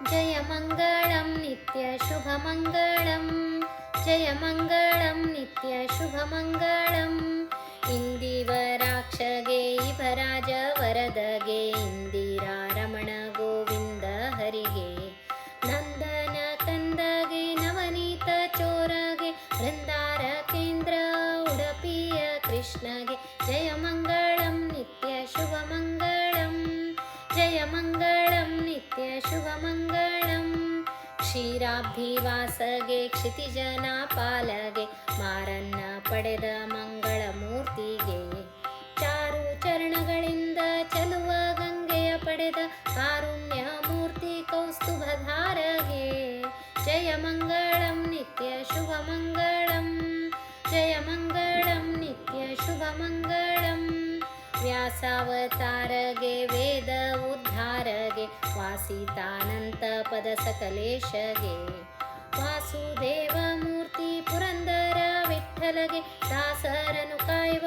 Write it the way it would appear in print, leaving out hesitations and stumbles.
जय मङ्गलं नित्यशुभमङ्गलं जय मङ्गलं नित्यशुभमङ्गलम् इंदिवराक्षगे इभराज वरदगे इंदिरारमण गोविन्द हरिगे नन्दन कंदगे नवनीत चोरगे वृन्दार केन्द्र उडुपिय कृष्णगे जय मङ्गलं नित्यशुभमङ्गलं जय मङ्गलं नित्यशुभमङ्गलम् ಕ್ಷೀರಾಬ್ಧಿವಾಸಗೆ ಕ್ಷಿತಿಜನ ಪಾಲಗೆ ಮಾರನ್ನ ಪಡೆದ ಮಂಗಳ ಮೂರ್ತಿಗೆ ಚಾರು ಚರಣಗಳಿಂದ ಚಲುವ ಗಂಗೆಯ ಪಡೆದ ಕಾರುಣ್ಯ ಮೂರ್ತಿ ಕೌಸ್ತುಭಧಾರಗೆ ಜಯ ಮಂಗಳಂ ನಿತ್ಯ ಶುಭ ಮಂಗಳಂ ಜಯ ಮಂಗಳಂ ನಿತ್ಯ ಶುಭ ಮಂಗಳಂ ವ್ಯಾಸಾವತಾರಗೆ ವೇದ ಉದ್ಧಾರಗೆ ವಾಸಿತಾನಂತ ಪದ ಸಕಲೇಶಗೆ ವಾಸುದೇವ ಮೂರ್ತಿ ಪುರಂದರ ವಿಠ್ಠಲಗೆ ದಾಸರನು ಕಾಯುವ